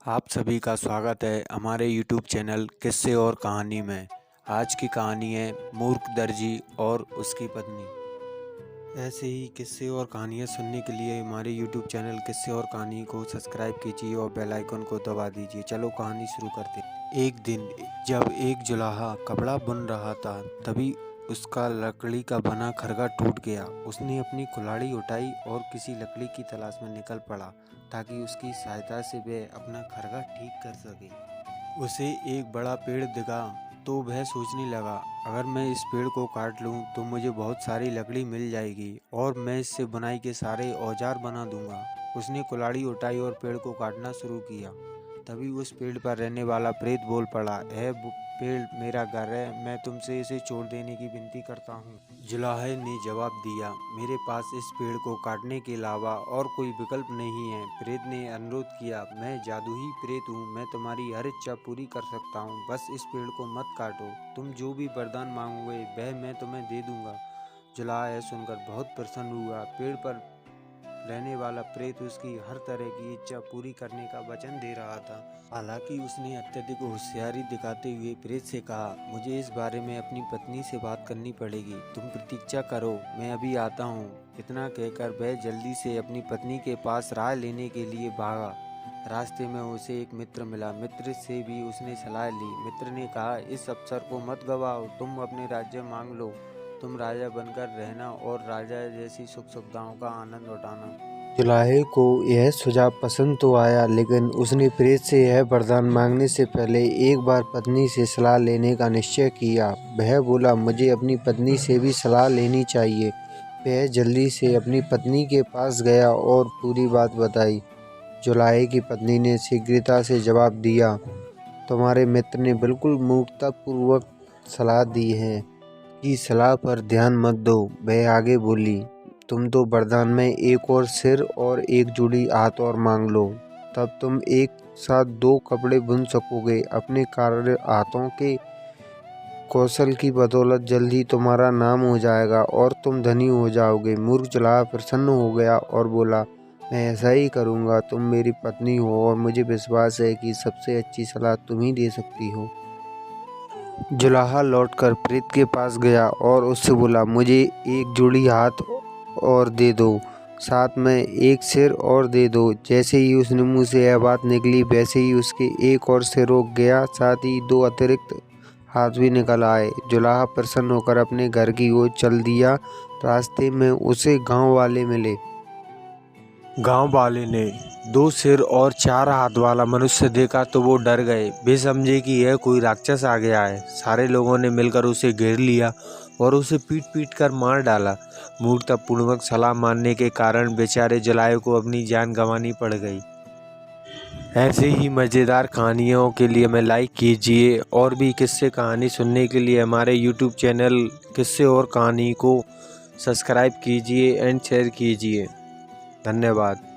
आप सभी का स्वागत है हमारे YouTube चैनल किस्से और कहानी में। आज की कहानी है मूर्ख दर्जी और उसकी पत्नी। ऐसे ही किस्से और कहानियाँ सुनने के लिए हमारे YouTube चैनल किस्से और कहानी को सब्सक्राइब कीजिए और बेल आइकन को दबा दीजिए। चलो कहानी शुरू करते हैं। एक दिन जब एक जुलाहा कपड़ा बुन रहा था तभी उसका लकड़ी का बना खरगा टूट गया। उसने अपनी कुल्हाड़ी उठाई और किसी लकड़ी की तलाश में निकल पड़ा ताकि उसकी सहायता से वह अपना खरगा ठीक कर सके। उसे एक बड़ा पेड़ दिखा तो वह सोचने लगा, अगर मैं इस पेड़ को काट लूं तो मुझे बहुत सारी लकड़ी मिल जाएगी और मैं इससे बुनाई के सारे औजार बना दूंगा। उसने कुल्हाड़ी उठाई और पेड़ को काटना शुरू किया। तभी उस पेड़ पर रहने वाला प्रेत बोल पड़ा, पेड़ मेरा घर है, मैं तुमसे इसे छोड़ देने की विनती करता हूँ। जुलाहे ने जवाब दिया, मेरे पास इस पेड़ को काटने के अलावा और कोई विकल्प नहीं है। प्रेत ने अनुरोध किया, मैं जादुई प्रेत हूँ, मैं तुम्हारी हर इच्छा पूरी कर सकता हूँ, बस इस पेड़ को मत काटो। तुम जो भी वरदान मांगोगे वह मैं तुम्हें दे दूंगा। जुलाहा यह सुनकर बहुत प्रसन्न हुआ। पेड़ पर रहने वाला प्रेत उसकी हर तरह की इच्छा पूरी करने का वचन दे रहा था। हालांकि उसने अत्यधिक होशियारी दिखाते हुए प्रेत से कहा, मुझे इस बारे में अपनी पत्नी से बात करनी पड़ेगी, तुम प्रतीक्षा करो, मैं अभी आता हूँ। इतना कहकर वह जल्दी से अपनी पत्नी के पास राय लेने के लिए भागा। रास्ते में उसे एक मित्र मिला। मित्र से भी उसने सलाह ली। मित्र ने कहा, इस अवसर को मत गवाओ, तुम अपने राज्य मांग लो, तुम राजा बनकर रहना और राजा जैसी सुख सुविधाओं का आनंद उठाना। जुलाहे को यह सुझाव पसंद तो आया, लेकिन उसने प्रेत से यह वरदान मांगने से पहले एक बार पत्नी से सलाह लेने का निश्चय किया। वह बोला, मुझे अपनी पत्नी से भी सलाह लेनी चाहिए। वह जल्दी से अपनी पत्नी के पास गया और पूरी बात बताई। जुलाहे की पत्नी ने शीघ्रता से जवाब दिया, तुम्हारे मित्र ने बिल्कुल मूर्खतापूर्वक सलाह दी है, की सलाह पर ध्यान मत दो। वह आगे बोली, तुम तो वरदान में एक और सिर और एक जोड़ी हाथ और मांग लो, तब तुम एक साथ 2 कपड़े बुन सकोगे। अपने कार्य हाथों के कौशल की बदौलत जल्दी तुम्हारा नाम हो जाएगा और तुम धनी हो जाओगे। मूर्ख जुलाहा प्रसन्न हो गया और बोला, मैं ऐसा ही करूँगा, तुम मेरी पत्नी हो और मुझे विश्वास है कि सबसे अच्छी सलाह तुम ही दे सकती हो। जुलाहा लौटकर प्रेत के पास गया और उससे बोला, मुझे एक जोड़ी हाथ और दे दो, साथ में एक सिर और दे दो। जैसे ही उसने मुंह से यह बात निकली वैसे ही उसके एक और सिर उग गया, साथ ही 2 अतिरिक्त हाथ भी निकल आए। जुलाहा प्रसन्न होकर अपने घर की ओर चल दिया। रास्ते में उसे गांव वाले मिले। गांव वाले ने 2 सिर और 4 हाथ वाला मनुष्य देखा तो वो डर गए। वे समझे कि यह कोई राक्षस आ गया है। सारे लोगों ने मिलकर उसे घेर लिया और उसे पीट पीट कर मार डाला। मूर्खतापूर्वक सलाह मानने के कारण बेचारे जुलाहे को अपनी जान गंवानी पड़ गई। ऐसे ही मज़ेदार कहानियों के लिए हमें लाइक कीजिए और भी किस्से कहानी सुनने के लिए हमारे YouTube चैनल किस्से और कहानी को सब्सक्राइब कीजिए एंड शेयर कीजिए। धन्यवाद।